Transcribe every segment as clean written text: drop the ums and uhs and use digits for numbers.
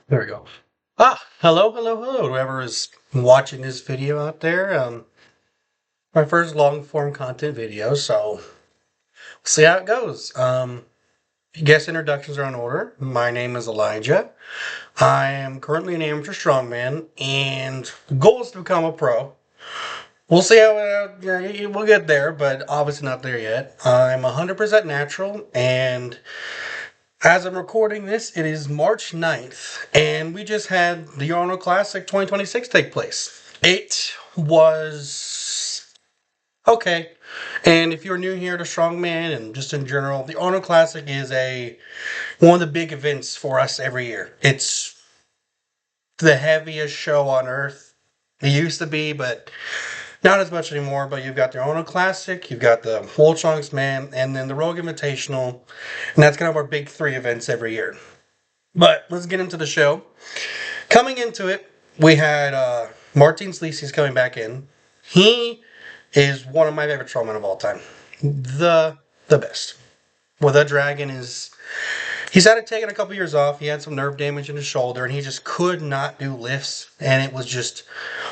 There we go. Hello, whoever is watching this video out there. My first long form content video, so we'll see how it goes. Guest introductions are in order. My name is Elijah. I am currently an amateur strongman, and the goal is to become a pro. We'll see how we'll get there, but obviously not there yet. I'm 100% natural, and as I'm recording this, it is March 9th, and we just had the Arnold Classic 2026 take place. It was okay. And if you're new here to Strongman and just in general, the Arnold Classic is a one of the big events for us every year. It's the heaviest show on earth. It used to be, but not as much anymore. But you've got the Arnold Classic, you've got the World Strongman, and then the Rogue Invitational, and that's kind of our big three events every year. But let's get into the show. Coming into it, we had Martin Sleazy's coming back in. He is one of my favorite strongmen of all time. The best. Well, the Dragon is. He's had it taken a couple years off. He had some nerve damage in his shoulder, and he just could not do lifts. And it was just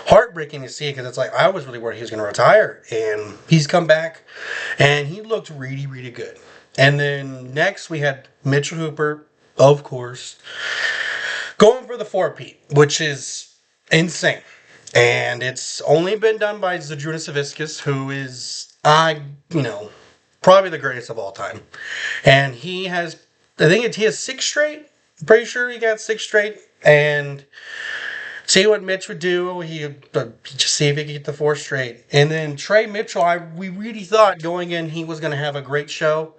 heartbreaking to see because it's like I was really worried he was going to retire, and he's come back, and he looked really, really good. And then next we had Mitchell Hooper, of course, going for the four-peat, which is insane. And it's only been done by Zadrunas Savickas, who is, probably the greatest of all time. And he has, he has six straight. Pretty sure he got six straight. And see what Mitch would do. Just see if he could get the four straight. And then Trey Mitchell, we really thought going in he was going to have a great show.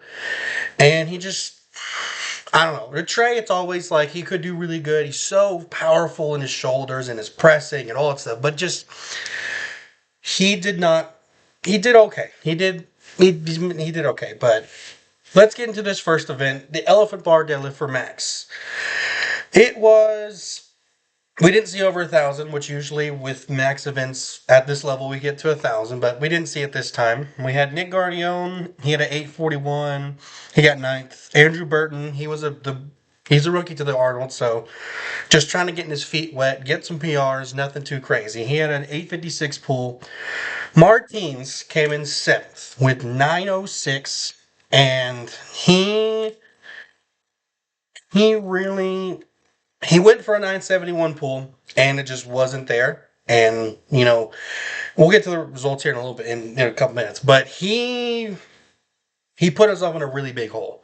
And he just, I don't know. With Trey, it's always like he could do really good. He's so powerful in his shoulders and his pressing and all that stuff. But just, he did not, he did okay. He did okay. But let's get into this first event, the elephant bar deadlift for Max. It was, we didn't see over 1,000, which usually with Max events at this level we get to 1,000, but we didn't see it this time. We had Nick Guardione, he had an 841, he got ninth. Andrew Burton, he's a rookie to the Arnold, so just trying to get his feet wet, get some PRs, nothing too crazy. He had an 856 pull. Martins came in seventh with 906, and he really he went for a 971 pull, and it just wasn't there. And we'll get to the results here in a little bit in a couple minutes. But he put himself in a really big hole,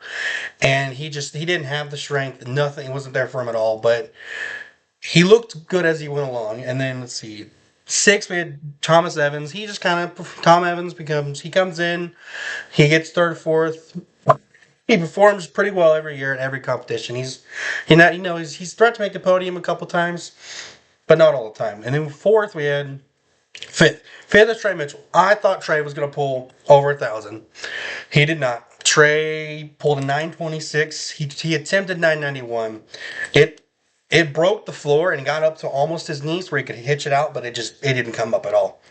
and he didn't have the strength. Nothing wasn't there for him at all. But he looked good as he went along. And then let's see, six we had Thomas Evans. He just kind of Tom Evans he comes in, he gets third, fourth. He performs pretty well every year in every competition. He's threatened to make the podium a couple times, but not all the time. And then fourth we had fifth. Fifth is Trey Mitchell. I thought Trey was going to pull over 1,000. He did not. Trey pulled a 926. He attempted 991. It broke the floor and got up to almost his knees where he could hitch it out, but it didn't come up at all.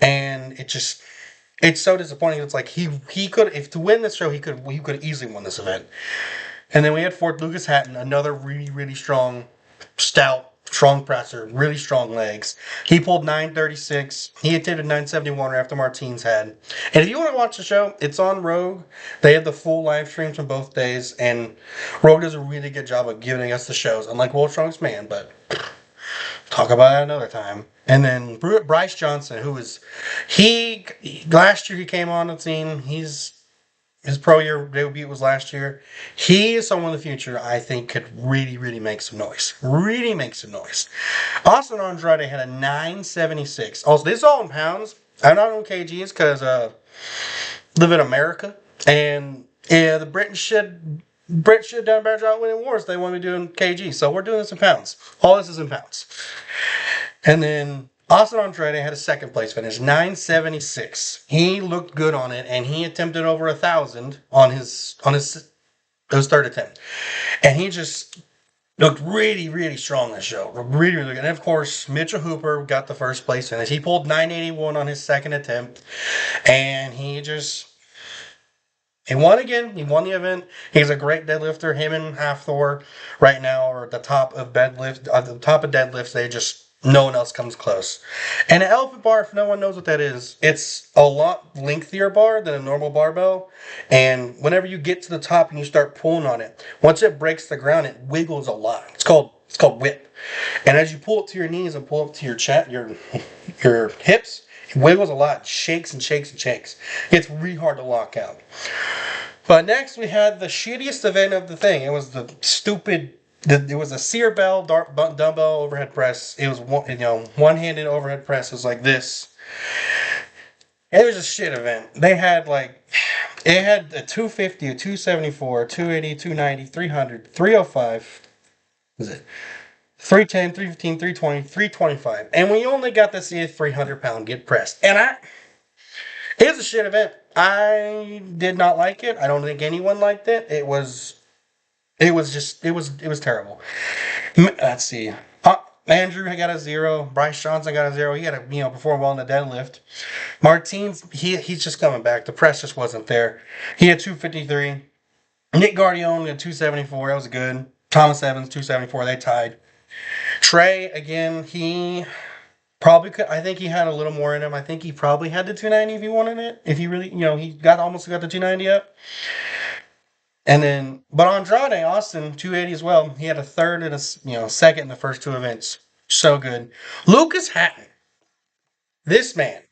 And it's so disappointing. It's like he could, if to win this show he could easily win this event. And then we had fourth Lucas Hatton, another really, really strong, stout, strong presser, really strong legs. He pulled 936. He attempted 971 after Martins had. And if you want to watch the show, it's on Rogue. They have the full live streams from both days, and Rogue does a really good job of giving us the shows, unlike World Strongest Man, but talk about that another time. And then Bryce Johnson, he last year he came on the scene. His pro year debut was last year. He is someone in the future I think could really, really make some noise. Really make some noise. Austin Andrade had a 976. Also, this is all in pounds. I'm not on kgs because live in America. And yeah, the Brits should done a better job winning wars. They want to be doing kg. So we're doing this in pounds. All this is in pounds. And then Austin Andrade had a second place finish, 976. He looked good on it, and he attempted over 1,000 on his third attempt. And he just looked really, really strong this show. Really, really good. And of course, Mitchell Hooper got the first place finish. He pulled 981 on his second attempt, and he just He won again. He won the event. He's a great deadlifter. Him and Half Thor right now are at the top of deadlift. At the top of deadlifts, they just no one else comes close. And an elephant bar, if no one knows what that is, it's a lot lengthier bar than a normal barbell. And whenever you get to the top and you start pulling on it, once it breaks the ground, it wiggles a lot. It's called whip. And as you pull it to your knees and pull up to your chest, your hips, it wiggles a lot, shakes and shakes and shakes. It's really hard to lock out. But next we had the shittiest event of the thing. It was the stupid. It was a sear bell dumbbell overhead press. It was one-handed overhead press. It was like this. It was a shit event. It had a 250, a 274, 280, 290, 300, 305. Was it 310, 315, 320, 325? And we only got to see a 300-pound get pressed. It was a shit event. I did not like it. I don't think anyone liked it. It was terrible. Let's see. Andrew got a 0. Bryce Johnson got a 0. He had to perform well in the deadlift. Martins, he's just coming back. The press just wasn't there. He had 253. Nick Guardione had 274. That was good. Thomas Evans 274. They tied. Trey again. He probably could. I think he had a little more in him. I think he probably had the 290 if he wanted it. If he really, he almost got the 290 up. And then, but Andrade Austin 280 as well. He had a third and a second in the first two events. So good. Lucas Hatton, this man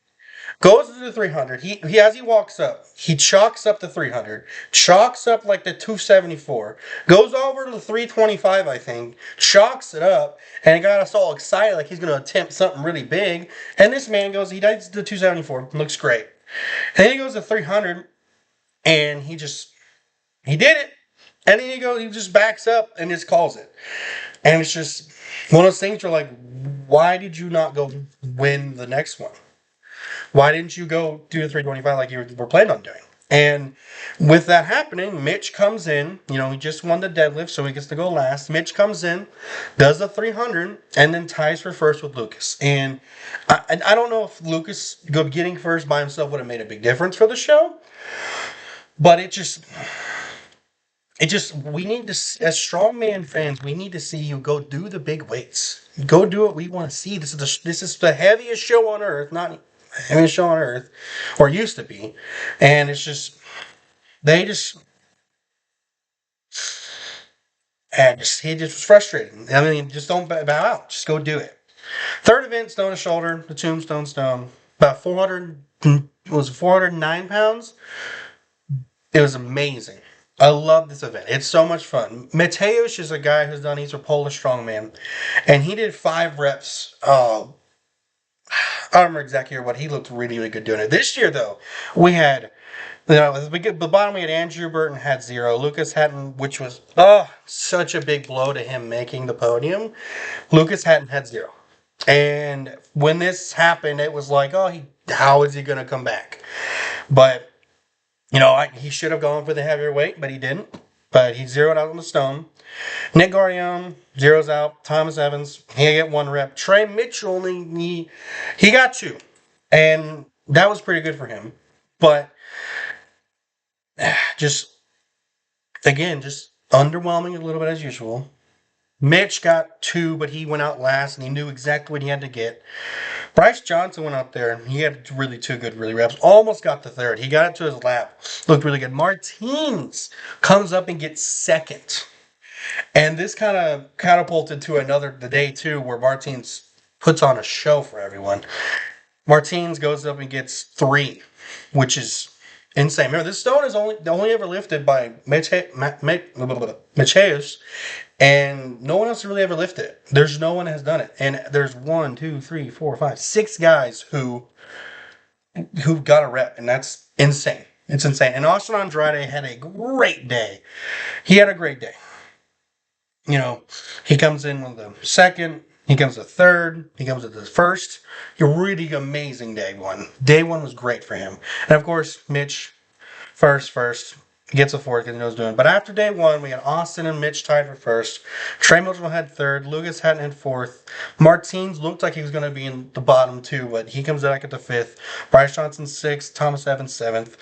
goes to the 300. He as he walks up, he chalks up the 300, chalks up like the 274, goes over to the 325, I think, chalks it up, and it got us all excited like he's going to attempt something really big. And this man he does the 274, looks great. And then he goes to 300, and he did it. And then he just backs up and just calls it. And it's just one of those things where like, why did you not go win the next one? Why didn't you go do the 325 like you were planning on doing? And with that happening, Mitch comes in. He just won the deadlift, so he gets to go last. Mitch comes in, does the 300, and then ties for first with Lucas. And I don't know if Lucas getting first by himself would have made a big difference for the show. But we need to, as strongman fans, we need to see you go do the big weights. Go do what we want to see. This is the heaviest show on earth, not the heaviest show on earth, or used to be. And it's just, he just was frustrated. I mean, just don't bow out. Just go do it. Third event, stone to shoulder, the tombstone stone. About 409 pounds. It was amazing. I love this event. It's so much fun. Mateusz is a guy he's a Polish strongman. And he did 5 reps. Oh, I don't remember exactly what he looked really, really good doing it. This year, though, we had, at the bottom we had Andrew Burton had 0. Lucas Hatton, which was, such a big blow to him making the podium. Lucas Hatton had 0. And when this happened, it was like, how is he going to come back? But he should have gone for the heavier weight, but he didn't. But he zeroed out on the stone. Nick Guardione zeroes out. Thomas Evans, he got 1 rep. Trey Mitchell, he got 2. And that was pretty good for him. But just underwhelming a little bit as usual. Mitch got 2, but he went out last, and he knew exactly what he had to get. Bryce Johnson went out there, and he had really 2 good reps. Almost got the 3rd. He got it to his lap. Looked really good. Martins comes up and gets 2nd. And this kind of catapulted to the day 2, where Martins puts on a show for everyone. Martins goes up and gets 3, which is insane. Remember, this stone is only ever lifted by Mateusz, and no one else really ever lifted it. There's no one that has done it. And there's 1, 2, 3, 4, 5, 6 guys who got a rep, and that's insane. It's insane. And Austin Andrade had a great day. He had a great day. He comes in with the 2nd. He comes to 3rd. He comes to the 1st. A really amazing day 1. Day 1 was great for him. And of course, Mitch, first. gets a fourth because he knows doing. But after day one, we had Austin and Mitch tied for first. Trey Mitchell had third. Lucas Hatton had fourth. Martins looked like he was going to be in the bottom two, but he comes back at the fifth. Bryce Johnson sixth. Thomas Evans seventh.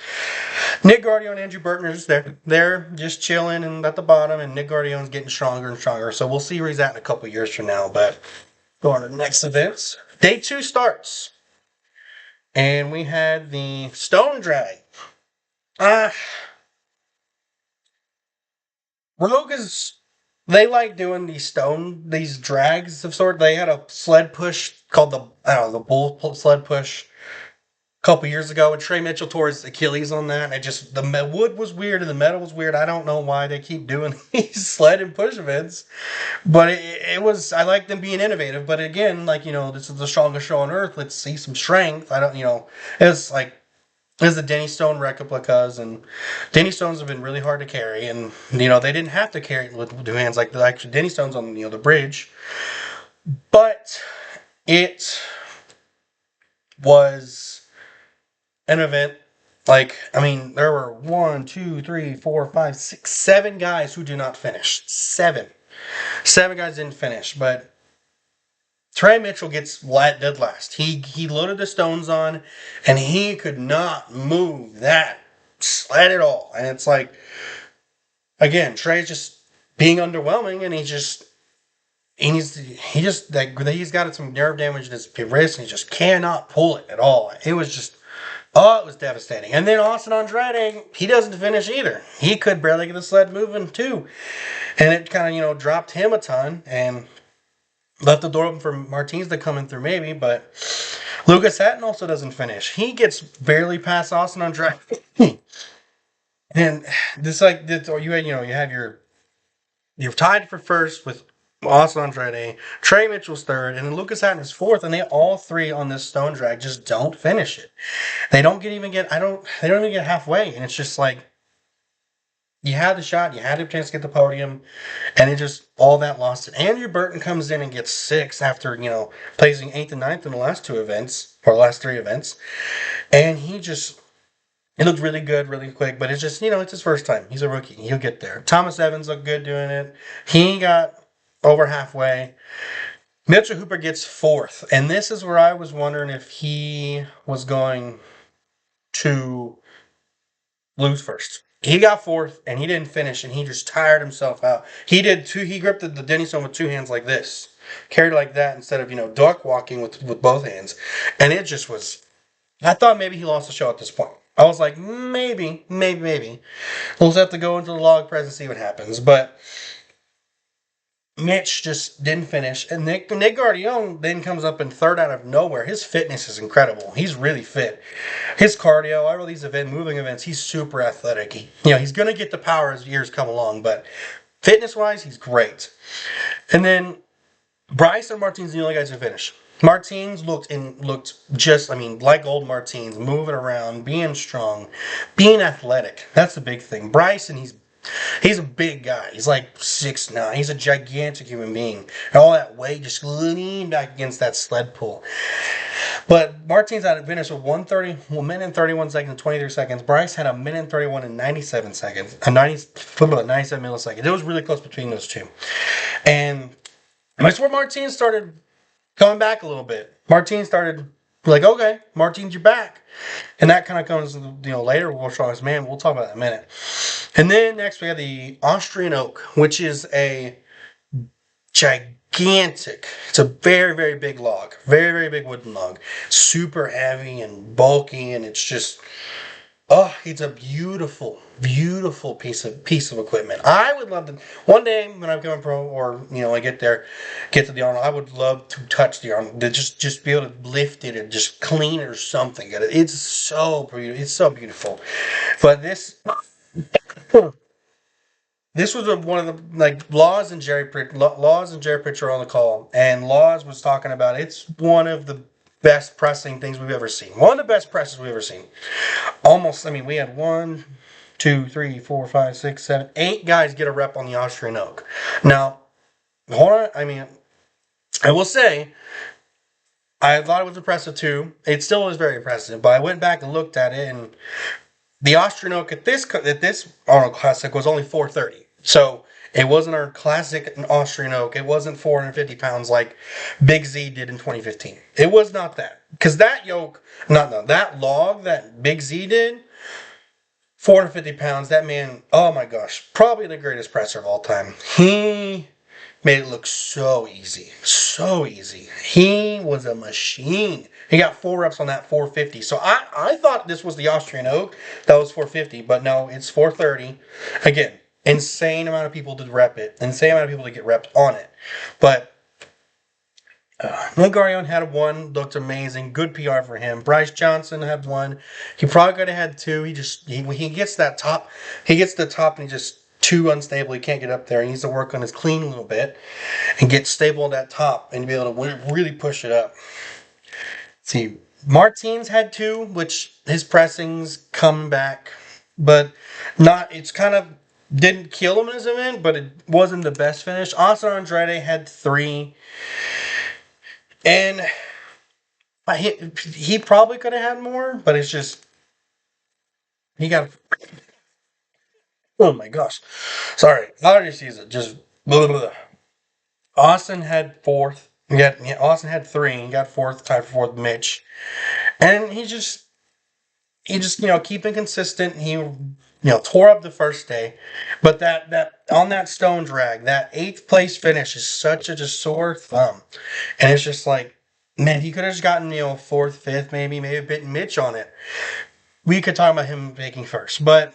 Nick Guardiola and Andrew Burton are just there. They're just chilling and at the bottom, and Nick Guardiola's getting stronger and stronger. So we'll see where he's at in a couple years from now. But going to the next events. Day two starts. And we had the Stone Drag. Rogue is they like doing these drags of sort. They had a sled push called the bull sled push a couple years ago, and Trey Mitchell tore his Achilles on that. And it just the wood was weird and the metal was weird. I don't know why they keep doing these sled and push events, but it was I like them being innovative. But again, like this is the strongest show on earth. Let's see some strength. I don't it's like is the Denny Stone replicas, and Denny Stones have been really hard to carry, and they didn't have to carry it with two hands like the actual Denny Stones on the bridge, but it was an event. Like there were 1, 2, 3, 4, 5, 6, 7 guys who did not finish. Seven guys didn't finish, but Trey Mitchell gets dead last. He loaded the stones on, and he could not move that sled at all. And it's like, again, Trey's just being underwhelming, and he's got some nerve damage in his wrist, and he just cannot pull it at all. It was just, it was devastating. And then Austin Andrade, he doesn't finish either. He could barely get the sled moving too, and it kind of dropped him a ton and left the door open for Martins to come in through maybe, but Lucas Hatton also doesn't finish. He gets barely past Austin Andrade. And this like this, or you have you're tied for first with Austin Andrade, Trey Mitchell's third, and then Lucas Hatton is fourth, and they all three on this stone drag just don't finish it. They don't even get halfway, and it's just like you had the shot, you had a chance to get the podium, and it just all that lost it. Andrew Burton comes in and gets sixth after placing eighth and ninth in the last two events or last three events, and it looked really good, really quick. But it's just it's his first time. He's a rookie. He'll get there. Thomas Evans looked good doing it. He got over halfway. Mitchell Hooper gets fourth, and this is where I was wondering if he was going to lose first. He got fourth, and he didn't finish, and he just tired himself out. He gripped the Denny Stone with two hands like this, carried like that instead of duck walking with both hands, and it just was. I thought maybe he lost the show at this point. I was like, maybe. We'll just have to go into the log press and see what happens. But Mitch just didn't finish. And Nick Guardiola then comes up in third out of nowhere. His fitness is incredible. He's really fit. His cardio, all these moving events, he's super athletic. He's going to get the power as years come along. But fitness-wise, he's great. And then Bryce and Martins are the only guys who finish. Martins looked just, like old Martins, moving around, being strong, being athletic. That's the big thing. Bryson, he's a big guy. He's like 6'9". He's a gigantic human being. And all that weight just leaned back against that sled pull. But Martins had a finish with 1 minute and 31 seconds and 23 seconds. Bryce had a minute and 31 and 97 seconds. 97 milliseconds. It was really close between those two. And that's where Martins started coming back a little bit. Martins started like, okay, Martins, you're back. And that kind of comes, later, World's Strongest Man. We'll talk about that in a minute. And then next we have the Austrian Oak, which is a gigantic, it's a very, very big log. Very, very big wooden log. Super heavy and bulky, and it's just, it's a beautiful, beautiful piece of equipment. I would love to one day when I become a pro, or I get to the Arnold. I would love to touch the Arnold, to just be able to lift it and just clean it or something. It's so beautiful. It's so beautiful. But this was one of the Laws and Jerry Pritchard are on the call, and Laws was talking about it's one of the best pressing things we've ever seen. One of the best presses we've ever seen. Almost, we had 1, 2, 3, 4, 5, 6, 7, 8 guys get a rep on the Austrian Oak. Now, hold on. I will say, I thought it was impressive too. It still was very impressive, but I went back and looked at it, and The Austrian oak at this Arnold Classic was only 430. So it wasn't our classic Austrian oak. It wasn't 450 pounds like Big Z did in 2015. It was not that. Because that yoke, not no, that log that Big Z did, 450 pounds, that man, oh my gosh, probably the greatest presser of all time. He made it look so easy. So easy. He was a machine. He got 4 reps on that 450. So I thought this was the Austrian oak. That was 450, but no, it's 430. Again, insane amount of people to rep it. Insane amount of people to get reps on it. But Lingarion had one, looked amazing. Good PR for him. Bryce Johnson had one. He probably could have had two. He gets that top. He gets the top and he just too unstable. He can't get up there. He needs to work on his clean a little bit and get stable at that top and be able to really push it up. See, Martins had two, which his pressings come back, but not. It's kind of didn't kill him in his event, but it wasn't the best finish. Austin Andrade had three, and he probably could have had more, but it's just he got. Oh my gosh, sorry, allergy season. Just blah, blah, blah. Austin had fourth. Yeah, Austin had three. He got fourth, tied for fourth. Mitch, and he just keeping consistent. He tore up the first day, but that on that stone drag, that eighth place finish is such a just sore thumb, and it's just like, man, he could have just gotten fourth, fifth, maybe a bit Mitch on it. We could talk about him taking first, but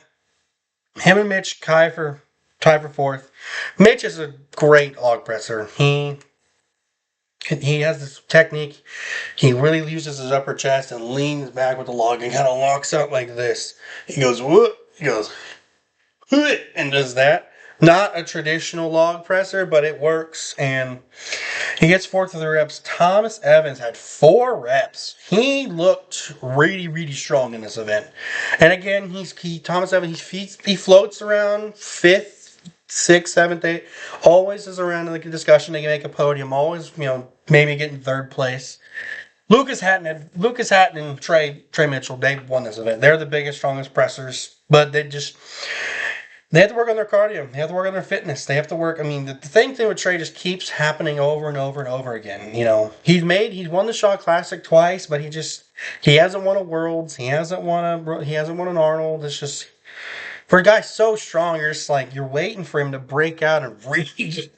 him and Mitch tie for fourth. Mitch is a great log presser. He has this technique. He really uses his upper chest and leans back with the log and kind of locks up like this. He goes whoop. He goes whoop, and does that. Not a traditional log presser, but it works. And he gets fourth with the reps. Thomas Evans had 4 reps. He looked really, really strong in this event. And again, Thomas Evans, he floats around fifth, sixth, seventh, eighth. Always is around in the discussion. They can make a podium. Always, maybe get in third place. Lucas Hatton and Trey Mitchell, they won this event. They're the biggest, strongest pressers, but they have to work on their cardio. They have to work on their fitness. They have to work. I mean, the thing with Trey just keeps happening over and over and over again. He's won the Shaw Classic twice, but he hasn't won a Worlds. He hasn't won an Arnold. It's just for a guy so strong, you're just like you're waiting for him to break out and really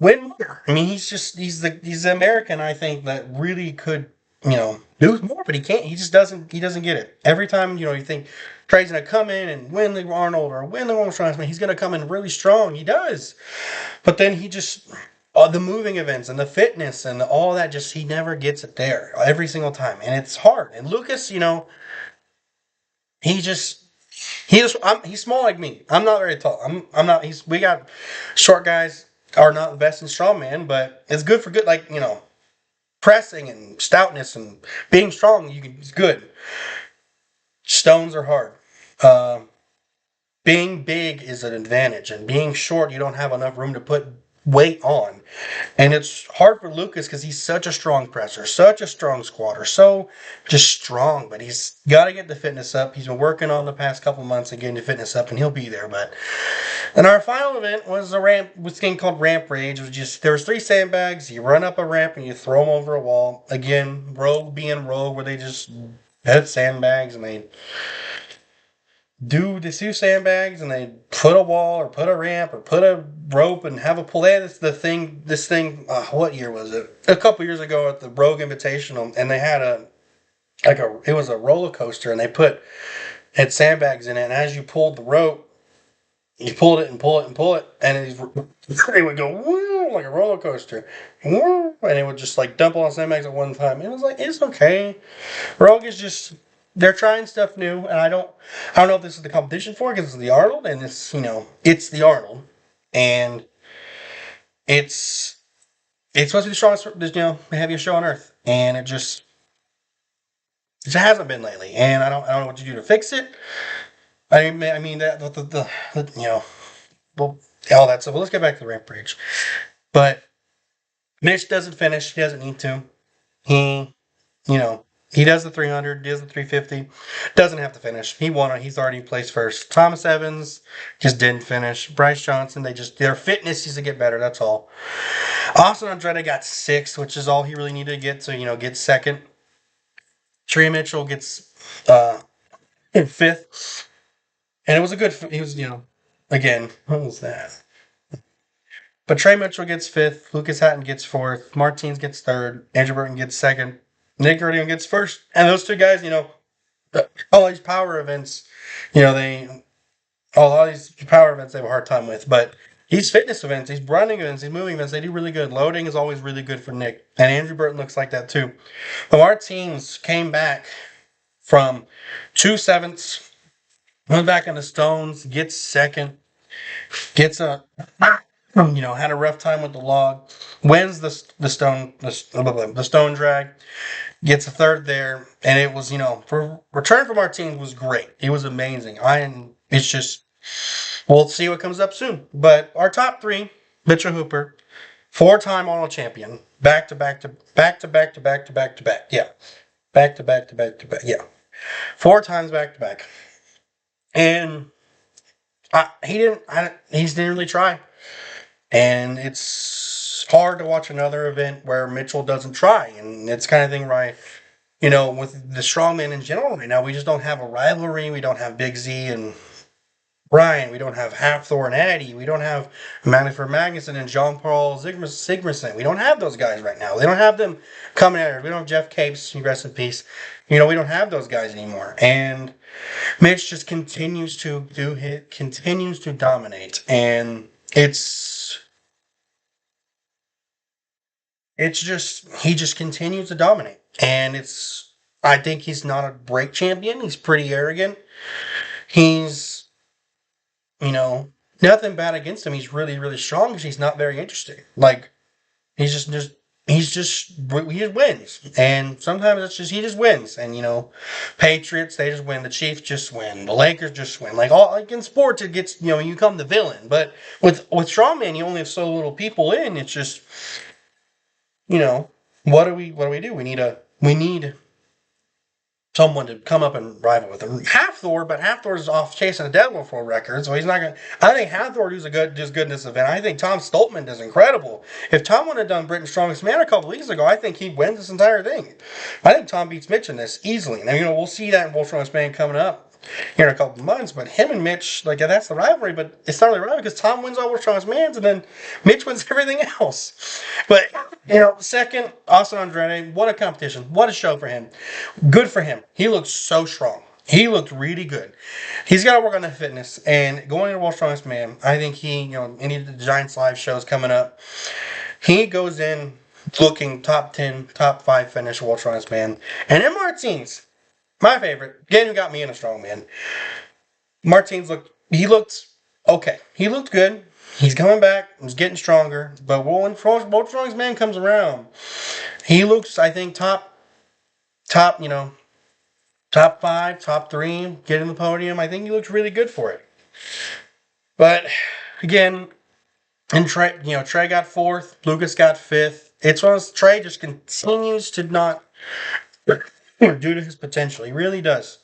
win more. I mean, he's the American. I think that really could do more, but he can't. He doesn't get it. Every time you think Trey's gonna come in and win the Arnold or win the World Strongman, he's gonna come in really strong. He does, but then he just the moving events and the fitness and all that he never gets it there every single time, and it's hard. And Lucas, he just. He's small like me. I'm not very tall. I'm not. We got short guys are not the best in strongman, but it's good for good. Like pressing and stoutness and being strong. It's good. Stones are hard. Uh, Being big is an advantage, and being short, you don't have enough room to put weight on. And it's hard for Lucas because he's such a strong presser, such a strong squatter, so just strong. But he's got to get the fitness up. He's been working on the past couple months and getting the fitness up, and he'll be there. But and our final event was was a game called Ramp Rage. It was there was 3 sandbags. You run up a ramp and you throw them over a wall. Again, rogue being rogue, where they just had sandbags and they do the 2 sandbags and they put a wall or put a ramp or put a rope and have a pull. They had this thing. What year was it? A couple years ago at the Rogue Invitational, and they had it was a roller coaster, and they had sandbags in it. And as you pulled the rope, you pulled it and pull it and pull it, and it would go woo, like a roller coaster, woo, and it would just like dump all the sandbags at one time. It was like it's okay. Rogue is just. They're trying stuff new, and I don't know if this is the competition for it because it's the Arnold, and it's the Arnold, and it's supposed to be the strongest, heaviest show on earth, and it just hasn't been lately, and I don't know what to do to fix it. I mean that well all that stuff. Well, let's get back to the Rampage, but Mitch doesn't finish. He doesn't need to. He, you know. He does the 300, does the 350, doesn't have to finish. He won it. He's already placed first. Thomas Evans just didn't finish. Bryce Johnson, their fitness needs to get better. That's all. Austin Andretti got sixth, which is all he really needed to get to, get second. Trey Mitchell gets in fifth. And it was a good, he was, again, what was that? But Trey Mitchell gets fifth. Lucas Hatton gets fourth. Martins gets third. Andrew Burton gets second. Nick Erdian gets first. And those two guys, all these power events, all these power events they have a hard time with. But these fitness events, these running events, these moving events, they do really good. Loading is always really good for Nick. And Andrew Burton looks like that too. But our teams came back from 2/7, went back in the Stones, gets second, gets had a rough time with the log, wins the stone drag, gets a third there, and it was for return from our team was great. It was amazing. It's just we'll see what comes up soon. But our top three: Mitchell Hooper, four-time Arnold champion, back to back to back to back to back to back to back. Yeah, back to back to back to back. Yeah, 4 times back to back, and he didn't really try. And it's hard to watch another event where Mitchell doesn't try. And it's kind of thing right, with the strongmen in general right now, we just don't have a rivalry. We don't have Big Z and Brian. We don't have Hafthor and Addy. We don't have Manfred Magnuson and Jean Paul Sigmarsson. We don't have those guys right now. They don't have them coming at us. We don't have Jeff Capes, rest in peace. We don't have those guys anymore. And Mitch just continues to continues to dominate. And it's just he just continues to dominate, and I think he's not a break champion. He's pretty arrogant. He's you know nothing bad against him. He's really really strong because he's not very interesting. Like he's just he just wins, and sometimes it's just he just wins. And Patriots they just win. The Chiefs just win. The Lakers just win. Like in sports it gets you become the villain. But with strongman you only have so little people in. It's just you know, what do we do? We need someone to come up and rival with him. Hafthor, but Hafthor's off chasing a Devil for a record, so he's not gonna. I think Hafthor does good in this event. I think Tom Stoltman does incredible. If Tom would have done Britain's Strongest Man a couple weeks ago, I think he wins this entire thing. I think Tom beats Mitch in this easily. Now we'll see that in World's Strongest Man coming up here in a couple of months. But him and Mitch, that's the rivalry. But it's not really rivalry because Tom wins all World's Strongest Mans, and then Mitch wins everything else. But second, Austin Andretti, what a competition, what a show for him. Good for him. He looked so strong. He looked really good. He's got to work on that fitness. And going into World's Strongest Man, I think any of the Giants live shows coming up, he goes in looking top 10, top 5 finish World's Strongest Man. And then Martins, my favorite, again, who got me in a strongman. Martins looked okay. He looked good. He's coming back. He's getting stronger. But when World's Strongest Man comes around, he looks, I think, top, top 5, top 3, get in the podium. I think he looks really good for it. But again, and Trey got 4th. Lucas got 5th. It's one of Trey just continues to not due to his potential. He really does.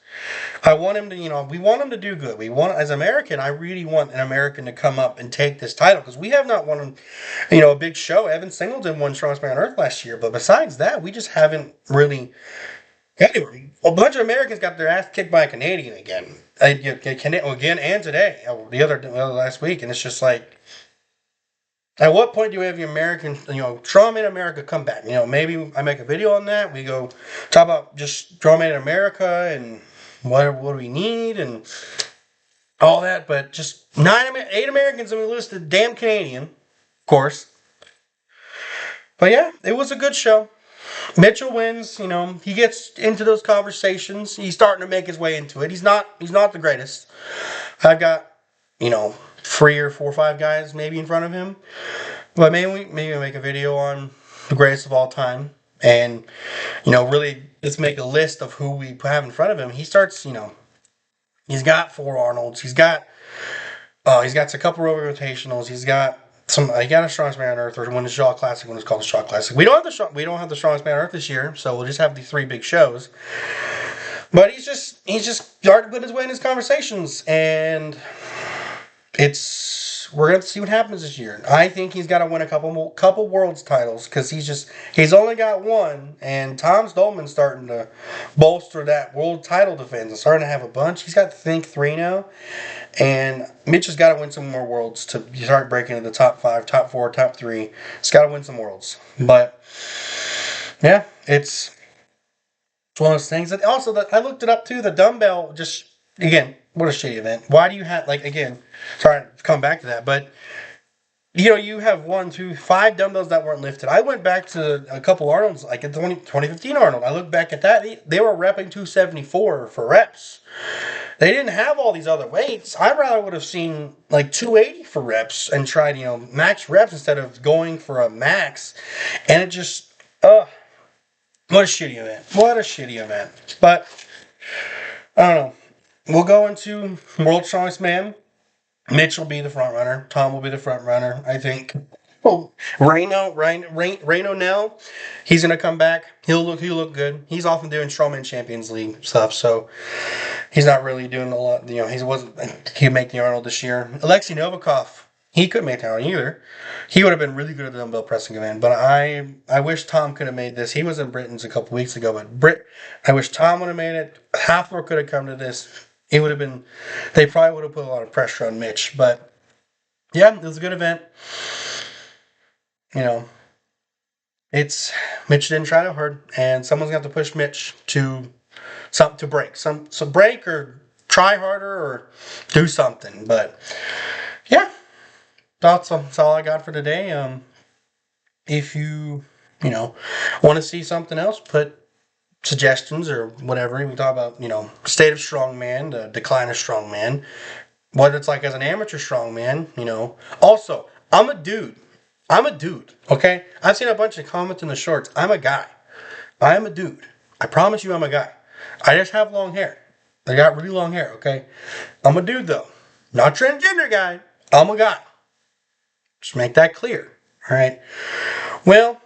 I want him to, we want him to do good. As an American, I really want an American to come up and take this title because we have not won, a big show. Evan Singleton won Strongest Man on Earth last year, but besides that, we just haven't really. Anyway, a bunch of Americans got their ass kicked by a Canadian again. Again and today, last week, and it's just like. At what point do we have the American, Strongman America come back? Maybe I make a video on that. We go talk about just Strongman America and what do we need and all that. But just 8 Americans and we lose the damn Canadian, of course. But yeah, it was a good show. Mitchell wins. He gets into those conversations. He's starting to make his way into it. He's not the greatest. I've got 3 or 4 or 5 guys maybe in front of him. But maybe make a video on the greatest of all time. And, really let's make a list of who we have in front of him. He starts, he's got 4 Arnolds. He's got a couple of rotationals. He's got I got a strongest man on earth, or when the Shaw Classic, when it's called the Shaw Classic. We don't have the strongest man on earth this year, so we'll just have the three big shows. But he's just starting to put his way in his conversations, and we're gonna see what happens this year. I think he's got to win a couple worlds titles because he's only got one, and Tom Stolman's starting to bolster that world title defense and starting to have a bunch. He's got, I think, three now, and Mitch has got to win some more worlds to start breaking into the top five, top four, top three. He's got to win some worlds, but yeah, it's one of those things. And also, I looked it up too. The dumbbell, just again, what a shitty event. Why do you have, like, again? Sorry to come back to that, but you have 5 dumbbells that weren't lifted. I went back to a couple Arnold's, like at 2015 Arnold. I looked back at that. They were repping 274 for reps. They didn't have all these other weights. I rather would have seen like 280 for reps and tried, max reps instead of going for a max. And it just, what a shitty event. What a shitty event. But, I don't know. We'll go into World's Strongest Man. Mitch will be the front runner. Tom will be the front runner, I think. Well, Reno now, he's gonna come back. He'll look good. He's often doing Strongman Champions League stuff, so he's not really doing a lot. He make the Arnold this year. Alexei Novikov, he couldn't make the Arnold either. He would have been really good at the dumbbell pressing event, but I wish Tom could have made this. He was in Britain's a couple weeks ago, but I wish Tom would have made it. Hathor could have come to this. It would have been, they probably would have put a lot of pressure on Mitch, but yeah, it was a good event. You know, Mitch didn't try too hard, and someone's got to push Mitch to break, break or try harder or do something. But yeah, that's all I got for today. If you want to see something else, put suggestions or whatever. We talk about state of strongman, the decline of strongman, what it's like as an amateur strongman. Also, I'm a dude. Okay, I've seen a bunch of comments in the shorts. I'm a guy. I am a dude. I promise you, I'm a guy. I just have long hair. I got really long hair. Okay, I'm a dude though, not transgender guy. I'm a guy. Just make that clear. All right. Well,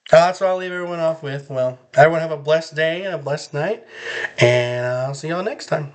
that's what I'll leave everyone off with. Well, everyone have a blessed day and a blessed night, and I'll see y'all next time.